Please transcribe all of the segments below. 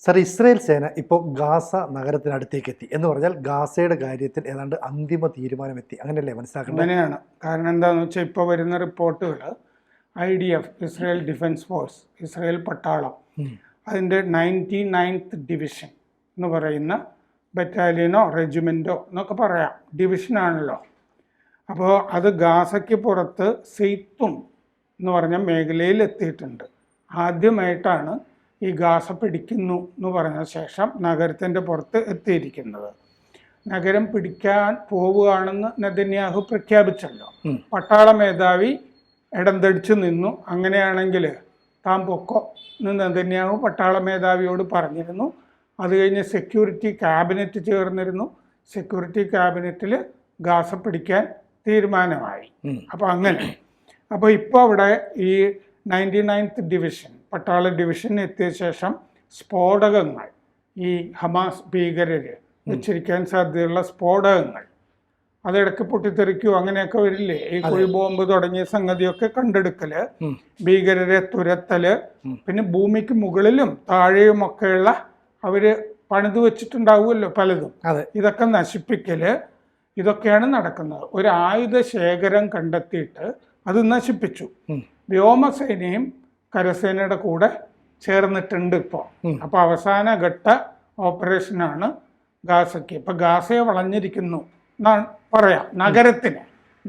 Sir, Israel സേന ഇപ്പോൾ Gaza നഗരത്തിനടുത്തേക്ക് എത്തി എന്ന് പറഞ്ഞാൽ ഗാസയുടെ കാര്യത്തിൽ ഏതാണ്ട് അന്തിമ തീരുമാനമെത്തി, അങ്ങനെയല്ലേ മനസ്സിലാക്കുന്നത്? അങ്ങനെയാണ്. കാരണം എന്താണെന്ന് വെച്ചാൽ ഇപ്പോൾ വരുന്ന റിപ്പോർട്ടുകൾ IDF, Israel defence force, Israel പട്ടാളം, അതിൻ്റെ 99th ഡിവിഷൻ എന്ന് പറയുന്ന ബറ്റാലിയനോ റെജിമെൻറ്റോ എന്നൊക്കെ പറയാം, ഡിവിഷനാണല്ലോ. അപ്പോൾ അത് ഗാസയ്ക്ക് പുറത്ത് സെയ്ത്തും എന്ന് പറഞ്ഞ മേഖലയിൽ എത്തിയിട്ടുണ്ട്. ആദ്യമായിട്ടാണ് ഈ ഗാസ പിടിക്കുന്നു എന്ന് പറഞ്ഞ ശേഷം നഗരത്തിൻ്റെ പുറത്ത് എത്തിയിരിക്കുന്നത്. നഗരം പിടിക്കാൻ പോവുകയാണെന്ന് നെതന്യാഹു പ്രഖ്യാപിച്ചല്ലോ. പട്ടാള മേധാവി ഇടംതടിച്ചു നിന്നു. അങ്ങനെയാണെങ്കിൽ താൻ പൊക്കോ എന്ന് നെതന്യാഹു പട്ടാള മേധാവിയോട് പറഞ്ഞിരുന്നു. അത് കഴിഞ്ഞ് സെക്യൂരിറ്റി ക്യാബിനറ്റ് ചേർന്നിരുന്നു. സെക്യൂരിറ്റി ക്യാബിനറ്റിൽ ഗാസ പിടിക്കാൻ തീരുമാനമായി. അപ്പോൾ അങ്ങനെ അപ്പോൾ ഇപ്പോൾ അവിടെ ഈ 99th ഡിവിഷൻ പട്ടാള ഡിവിഷൻ എത്തിയ ശേഷം സ്ഫോടകങ്ങൾ, ഈ ഹമാസ് ഭീകരർ വെച്ചിരിക്കാൻ സാധ്യതയുള്ള സ്ഫോടകങ്ങൾ, അതിടയ്ക്ക് പൊട്ടിത്തെറിക്കോ അങ്ങനെയൊക്കെ വരില്ലേ, ഈ കുഴി ബോംബ് തുടങ്ങിയ സംഗതിയൊക്കെ കണ്ടെടുക്കല്, ഭീകരരെ തുരത്തല്, പിന്നെ ഭൂമിക്ക് മുകളിലും താഴെയുമൊക്കെയുള്ള അവര് പണിത് വെച്ചിട്ടുണ്ടാവുമല്ലോ പലതും, ഇതൊക്കെ നശിപ്പിക്കല്, ഇതൊക്കെയാണ് നടക്കുന്നത്. ഒരു ആയുധ ശേഖരം കണ്ടെത്തിയിട്ട് അത് നശിപ്പിച്ചു. വ്യോമസേനയും കരസേനയുടെ കൂടെ ചേർന്നിട്ടുണ്ട് ഇപ്പോൾ. അപ്പോൾ അവസാന ഘട്ട ഓപ്പറേഷനാണ് ഗാസയ്ക്ക്. ഇപ്പം ഗാസയെ വളഞ്ഞിരിക്കുന്നു എന്നാണ് പറയാം.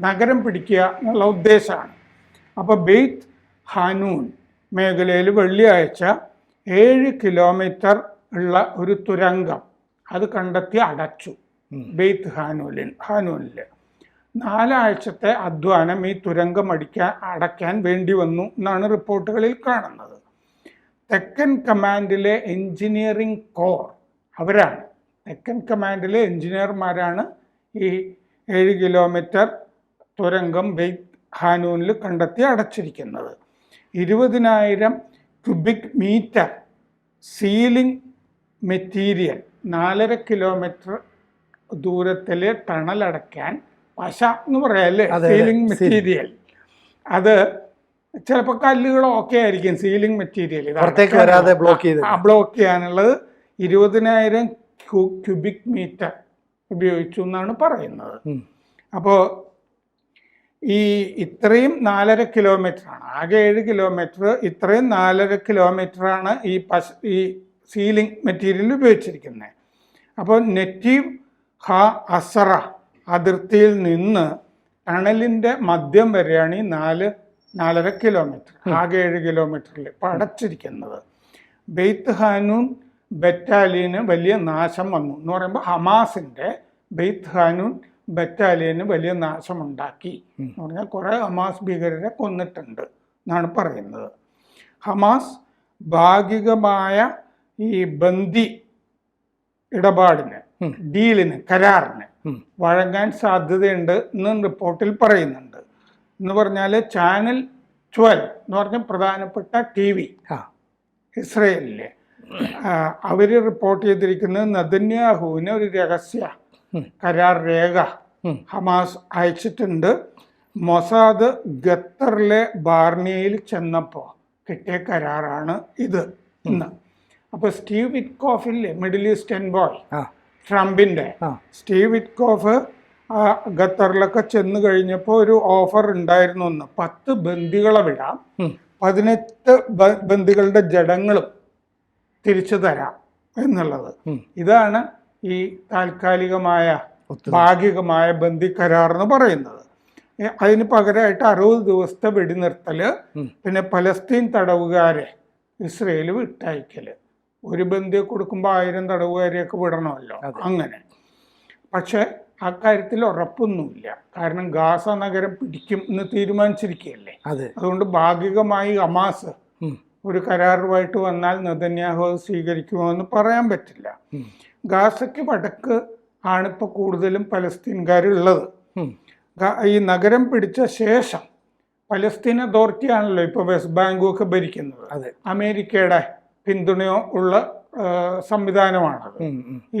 നഗരം പിടിക്കുക എന്നുള്ള ഉദ്ദേശമാണ്. അപ്പോൾ ബെയ്ത്ത് ഹാനൂൻ മേഖലയിൽ വെള്ളിയാഴ്ച 7 കിലോമീറ്റർ ഉള്ള ഒരു തുരങ്കം അത് കണ്ടെത്തി അടച്ചു. ബെയ്ത്ത് ഹാനൂനിൽ 4 ആഴ്ചത്തെ അധ്വാനം ഈ തുരങ്കം അടയ്ക്കാൻ വേണ്ടി വന്നു എന്നാണ് റിപ്പോർട്ടുകളിൽ കാണുന്നത്. തെക്കൻ കമാൻഡിലെ എൻജിനീയറിംഗ് കോർ അവരാണ്, തെക്കൻ കമാൻഡിലെ എൻജിനീയർമാരാണ് ഈ 7 കിലോമീറ്റർ തുരങ്കം ബെയ്ത്ത് ഹാനൂനിൽ കണ്ടെത്തി അടച്ചിരിക്കുന്നത്. 20,000 cubic metre sealing material, 4.5 kilometre ദൂരത്തിൽ ടണലടയ്ക്കാൻ പശ എന്ന് പറയാല്ലേ, സീലിംഗ് മെറ്റീരിയൽ. അത് ചിലപ്പോൾ കല്ലുകളോ ഒക്കെ ആയിരിക്കും സീലിംഗ് മെറ്റീരിയൽ. ബ്ലോക്ക് ചെയ്യാനുള്ളത് 20,000 ക്യൂബിക് മീറ്റർ ഉപയോഗിച്ചു എന്നാണ് പറയുന്നത്. അപ്പോൾ ഈ ഇത്രയും 4.5 കിലോമീറ്ററാണ്, ആകെ 7 കിലോമീറ്റർ, ഇത്രയും 4.5 കിലോമീറ്ററാണ് ഈ സീലിംഗ് മെറ്റീരിയൽ ഉപയോഗിച്ചിരിക്കുന്നത്. അപ്പോൾ നെറ്റീവ് അസറ അതിർത്തിയിൽ നിന്ന് ടണലിൻ്റെ മധ്യം വരെയാണ് ഈ 4.5 കിലോമീറ്റർ, ആകെ 7 കിലോമീറ്ററിൽ ഇപ്പോൾ അടച്ചിരിക്കുന്നത്. ബെയ്ത്ത് ഹാനൂൻ ബറ്റാലിയന് വലിയ നാശം വന്നു എന്ന് പറയുമ്പോൾ ഹമാസിൻ്റെ ബെയ്ത്ത് ഹാനൂൻ ബറ്റാലിയന് വലിയ നാശമുണ്ടാക്കി എന്ന് പറഞ്ഞാൽ കുറേ ഹമാസ് ഭീകരരെ കൊന്നിട്ടുണ്ട് എന്നാണ് പറയുന്നത്. ഹമാസ് ഭാഗികമായ ഈ ബന്ദി ഇടപാടിന്, ഡീലിന്, കരാറിന് വഴങ്ങാൻ സാധ്യതയുണ്ട് എന്ന് റിപ്പോർട്ടിൽ പറയുന്നുണ്ട്. എന്ന് പറഞ്ഞാൽ ചാനൽ 12 എന്ന് പറഞ്ഞ പ്രധാനപ്പെട്ട TV ഇസ്രയേലിലെ അവർ റിപ്പോർട്ട് ചെയ്തിരിക്കുന്നത് നെതന്യാഹുവിന് ഒരു രഹസ്യ കരാർ രേഖ ഹമാസ് അയച്ചിട്ടുണ്ട്. മൊസാദ് ഖത്തറിലെ ബാർണിയയിൽ ചെന്നപ്പോൾ കിട്ടിയ കരാറാണ് ഇത് ഇന്ന്. അപ്പോൾ സ്റ്റീവ് വിറ്റ്കോഫില്ലേ, മിഡിൽ ഈസ്റ്റ് എൻവോയ് ട്രംപിൻ്റെ, സ്റ്റീവ് വിറ്റ്കോഫ് ഖത്തറിലൊക്കെ ചെന്ന് കഴിഞ്ഞപ്പോൾ ഒരു ഓഫർ ഉണ്ടായിരുന്നു. 10 ബന്ദികളെ വിടാം, 18 ബന്ദികളുടെ ജഡങ്ങളും തിരിച്ചു തരാം എന്നുള്ളത്. ഇതാണ് ഈ താൽക്കാലികമായ ഭാഗികമായ ബന്ദി കരാർ എന്ന് പറയുന്നത്. അതിന് പകരമായിട്ട് 60 ദിവസത്തെ വെടിനിർത്തൽ, പിന്നെ പലസ്തീൻ തടവുകാരെ ഇസ്രയേൽ വിട്ടയക്കല്. ഒരു ബന്ദിയെ കൊടുക്കുമ്പോൾ 1000 തടവുകാരെയൊക്കെ വിടണമല്ലോ, അങ്ങനെ. പക്ഷെ അക്കാര്യത്തിൽ ഉറപ്പൊന്നുമില്ല. കാരണം ഗാസ നഗരം പിടിക്കും എന്ന് തീരുമാനിച്ചിരിക്കുകയല്ലേ. അതുകൊണ്ട് ഭാഗികമായി ഹമാസ് ഒരു കരാറുമായിട്ട് വന്നാൽ നെതന്യാഹു അത് സ്വീകരിക്കുമോ എന്ന് പറയാൻ പറ്റില്ല. ഗാസയ്ക്ക് വടക്ക് ആണിപ്പോൾ കൂടുതലും പലസ്തീൻകാരുള്ളത്. ഈ നഗരം പിടിച്ച ശേഷം പലസ്തീൻ അതോറിറ്റി ആണല്ലോ ഇപ്പോൾ വെസ്റ്റ് ബാങ്കും ഒക്കെ ഭരിക്കുന്നത്. അമേരിക്കയുടെ പിന്തുണയോ ഉള്ള സംവിധാനമാണത്.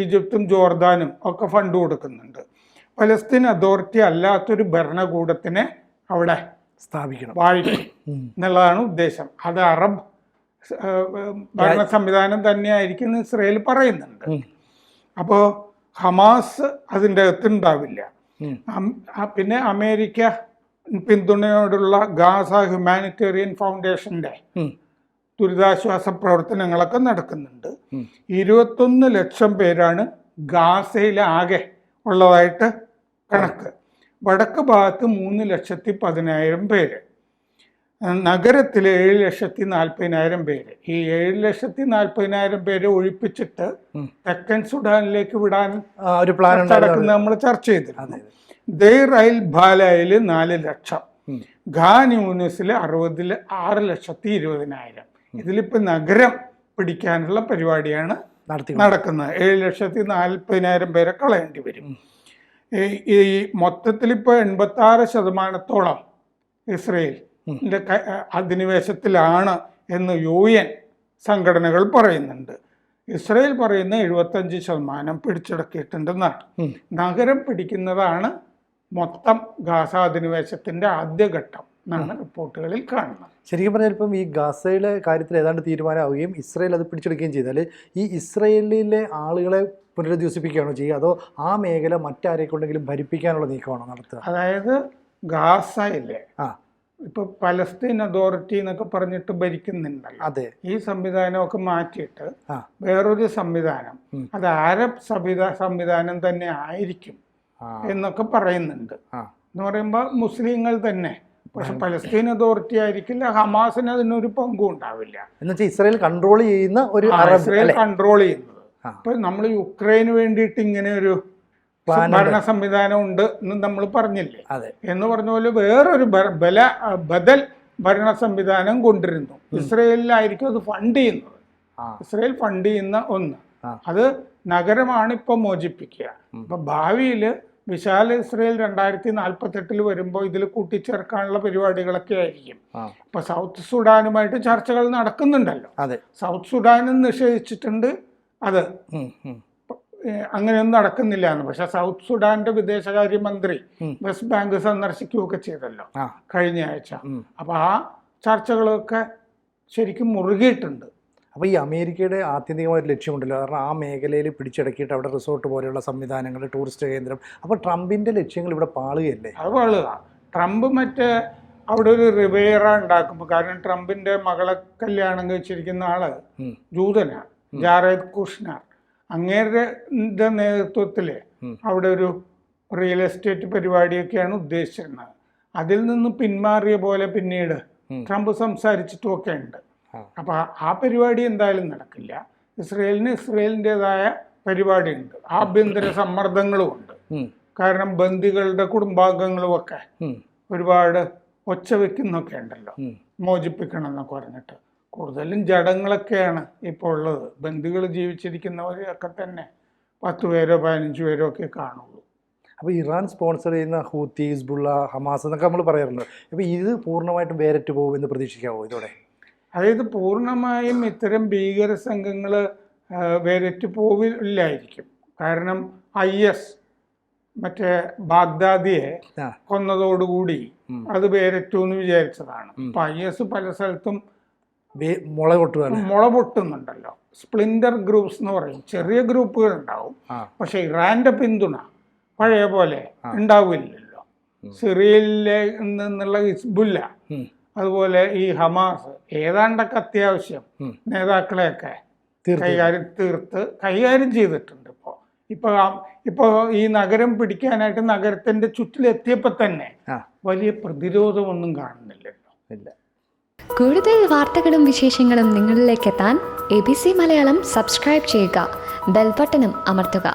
ഈജിപ്തും ജോർദാനും ഒക്കെ ഫണ്ട് കൊടുക്കുന്നുണ്ട്. പലസ്തീൻ അതോറിറ്റി അല്ലാത്തൊരു ഭരണകൂടത്തിനെ അവിടെ സ്ഥാപിക്കണം, വാഴിക്കണം എന്നുള്ളതാണ് ഉദ്ദേശം. അത് അറബ് ഭരണ സംവിധാനം തന്നെയായിരിക്കും ഇസ്രയേൽ പറയുന്നുണ്ട്. അപ്പോൾ ഹമാസ് അതിൻ്റെ അകത്തുണ്ടാവില്ല. പിന്നെ അമേരിക്ക പിന്തുണയോടുള്ള ഗാസ ഹ്യൂമാനിറ്റേറിയൻ ഫൗണ്ടേഷൻ്റെ ദുരിതാശ്വാസ പ്രവർത്തനങ്ങളൊക്കെ നടക്കുന്നുണ്ട്. 21 ലക്ഷം പേരാണ് ഗാസയിൽ ആകെ ഉള്ളതായിട്ട് കണക്ക്. വടക്ക് ഭാഗത്ത് 3,10,000 പേര്, നഗരത്തിൽ 7,40,000 പേര്. ഈ 7,40,000 പേരെ ഒഴിപ്പിച്ചിട്ട് തെക്കൻ സുഡാനിലേക്ക് വിടാൻ ഒരു പ്ലാൻ നടക്കുന്നത് നമ്മൾ ചർച്ച ചെയ്തിരുന്നു. ദെയർ അൽ ബാലയിൽ 4 ലക്ഷം, ഖാൻ യൂനിസിൽ 6,20,000. ഇതിലിപ്പോ നഗരം പിടിക്കാനുള്ള പരിപാടിയാണ് നടക്കുന്നത്. 7,40,000 പേരെ കളയേണ്ടി വരും. ഈ മൊത്തത്തിൽ ഇപ്പോൾ 86% ഇസ്രയേൽ അധിനിവേശത്തിലാണ് എന്ന് UN സംഘടനകൾ പറയുന്നുണ്ട്. ഇസ്രയേൽ പറയുന്ന 75% പിടിച്ചടക്കിയിട്ടുണ്ടെന്നാണ്. നഗരം പിടിക്കുന്നതാണ് മൊത്തം ഗാസ അധിനിവേശത്തിന്റെ ആദ്യഘട്ടം എന്നാണ് റിപ്പോർട്ടുകളിൽ കാണുന്നത്. ശരിക്കും പറഞ്ഞാൽ ഇപ്പം ഈ ഗാസയിലെ കാര്യത്തിൽ ഏതാണ്ട് തീരുമാനമാവുകയും ഇസ്രയേൽ അത് പിടിച്ചെടുക്കുകയും ചെയ്താൽ ഈ ഇസ്രയേലിലെ ആളുകളെ പുനരധിവസിപ്പിക്കുകയാണോ ചെയ്യുക, അതോ ആ മേഖല മറ്റാരെക്കൊണ്ടെങ്കിലും ഭരിപ്പിക്കാനുള്ള നീക്കമാണോ നടത്തുക? അതായത് ഗാസയിലെ ഇപ്പൊ പലസ്തീൻ അതോറിറ്റി എന്നൊക്കെ പറഞ്ഞിട്ട് ഭരിക്കുന്നുണ്ടല്ലോ, അതെ, ഈ സംവിധാനമൊക്കെ മാറ്റിയിട്ട് വേറൊരു സംവിധാനം, അത് അറബ് സംവിധാനം തന്നെ ആയിരിക്കും എന്നൊക്കെ പറയുന്നുണ്ട്. എന്ന് പറയുമ്പോൾ മുസ്ലിങ്ങൾ തന്നെ, പക്ഷെ പലസ്തീൻ അതോറിറ്റി ആയിരിക്കില്ല. ഹമാസിന് അതിനൊരു പങ്കും ഉണ്ടാവില്ല. എന്നുവെച്ചാൽ ഇസ്രായേൽ കൺട്രോൾ ചെയ്യുന്ന ഒരു ഇസ്രായേൽ കൺട്രോൾ ചെയ്യുന്നത്. ഇപ്പൊ നമ്മൾ യുക്രൈന് വേണ്ടിയിട്ട് ഇങ്ങനെ ഒരു ഭരണ സംവിധാനം ഉണ്ട് എന്ന് നമ്മൾ പറഞ്ഞില്ലേ, എന്ന് പറഞ്ഞ പോലെ വേറൊരു ബദൽ ഭരണ സംവിധാനം കൊണ്ടിരുന്നു. ഇസ്രയേലിലായിരിക്കും അത് ഫണ്ട് ചെയ്യുന്നത്. ഇസ്രയേൽ ഫണ്ട് ചെയ്യുന്ന ഒന്ന് അത് നഗരമാണ് ഇപ്പൊ മോചിപ്പിക്കുക. ഇപ്പൊ ഭാവിയിൽ വിശാല ഇസ്രയേൽ 2048 വരുമ്പോൾ ഇതിൽ കൂട്ടിച്ചേർക്കാനുള്ള പരിപാടികളൊക്കെ ആയിരിക്കും. ഇപ്പൊ സൗത്ത് സുഡാനുമായിട്ട് ചർച്ചകൾ നടക്കുന്നുണ്ടല്ലോ. സൗത്ത് സുഡാനും നിഷേധിച്ചിട്ടുണ്ട് അത് അങ്ങനെയൊന്നും നടക്കുന്നില്ല എന്ന്. പക്ഷെ സൗത്ത് സുഡാന്റെ വിദേശകാര്യമന്ത്രി വെസ്റ്റ് ബാങ്ക് സന്ദർശിക്കുകയൊക്കെ ചെയ്തല്ലോ കഴിഞ്ഞ ആഴ്ച. അപ്പൊ ആ ചർച്ചകളൊക്കെ ശരിക്കും മുറുകിയിട്ടുണ്ട്. അപ്പോൾ ഈ അമേരിക്കയുടെ ആത്യന്തികമായിട്ട് ലക്ഷ്യമുണ്ടല്ലോ, കാരണം ആ മേഖലയിൽ പിടിച്ചടക്കിയിട്ട് അവിടെ റിസോർട്ട് പോലെയുള്ള സംവിധാനങ്ങൾ, ടൂറിസ്റ്റ് കേന്ദ്രം. അപ്പോൾ ട്രംപിന്റെ ലക്ഷ്യങ്ങൾ ഇവിടെ പാളുകയല്ലേ? അത് പാളുക. ട്രംപ് അവിടെ ഒരു റിവേറ ഉണ്ടാക്കുമ്പോൾ, കാരണം ട്രംപിന്റെ മകളെ കല്യാണം കഴിച്ചിരിക്കുന്ന ആള് ജൂതനാണ്, ജാറേദ് കുഷ്നർ. അങ്ങേരുടെ നേതൃത്വത്തിൽ അവിടെ ഒരു റിയൽ എസ്റ്റേറ്റ് പരിപാടിയൊക്കെയാണ് ഉദ്ദേശിച്ചിരുന്നത്. അതിൽ നിന്ന് പിന്മാറിയ പോലെ പിന്നീട് ട്രംപ് സംസാരിച്ചിട്ടുമൊക്കെ ഉണ്ട്. അപ്പൊ ആ പരിപാടി എന്തായാലും നടക്കില്ല. ഇസ്രയേലിൻ്റെതായ പരിപാടിയുണ്ട്, ആഭ്യന്തര സമ്മർദ്ദങ്ങളും ഉണ്ട്. കാരണം ബന്ദികളുടെ കുടുംബാംഗങ്ങളും ഒക്കെ ഒരുപാട് ഒച്ച വെക്കുന്നൊക്കെ ഉണ്ടല്ലോ, മോചിപ്പിക്കണം എന്നൊക്കെ പറഞ്ഞിട്ട്. കൂടുതലും ജഡങ്ങളൊക്കെയാണ് ഇപ്പോൾ ഉള്ളത്. ബന്ദികൾ ജീവിച്ചിരിക്കുന്നവരെയൊക്കെ തന്നെ 10 പേരോ 15 പേരോ ഒക്കെ കാണുള്ളൂ. അപ്പോൾ ഇറാൻ സ്പോൺസർ ചെയ്യുന്ന ഹൂത്തി, ഹിസ്ബുള്ള, ഹമാസ് എന്നൊക്കെ നമ്മൾ പറയാറുണ്ട്. അപ്പോൾ ഇത് പൂർണ്ണമായിട്ടും വേറിട്ട് പോകുമെന്ന് പ്രതീക്ഷിക്കാമോ ഇതോടെ? അതായത് പൂർണ്ണമായും ഇത്തരം ഭീകര സംഘങ്ങൾ വേറിട്ട് പോവില്ലായിരിക്കും. കാരണം IS മറ്റേ ബാഗ്ദാദിയെ കൊന്നതോടുകൂടി അത് വേറിട്ടു എന്ന് വിചാരിച്ചതാണ്. അപ്പൊ IS പല സ്ഥലത്തും മുള പൊട്ടുന്നുണ്ടല്ലോ. സ്പ്ലിൻഡർ ഗ്രൂപ്പ്സ് എന്ന് പറയും. ചെറിയ ഗ്രൂപ്പുകൾ ഉണ്ടാവും, പക്ഷെ ഇറാന്റെ പിന്തുണ പഴയ പോലെ ഉണ്ടാവില്ലല്ലോ. സിറിയയിലെ നിന്നുള്ള ഹിസ്ബുല്ല, അതുപോലെ ഈ ഹമാസ് ഏതാണ്ടൊക്കെ അത്യാവശ്യം നേതാക്കളെയൊക്കെ കൈകാര്യം ചെയ്തിട്ടുണ്ട്. ഇപ്പൊ ഈ നഗരം പിടിക്കാനായിട്ട് നഗരത്തിന്റെ ചുറ്റിലെത്തിയപ്പോ തന്നെ വലിയ പ്രതിരോധമൊന്നും കാണുന്നില്ലല്ലോ. കൂടുതൽ വാർത്തകളും വിശേഷങ്ങളും നിങ്ങളിലേക്ക് എത്താൻ ABC മലയാളം സബ്സ്ക്രൈബ് ചെയ്യുക, ബെൽബട്ടനും അമർത്തുക.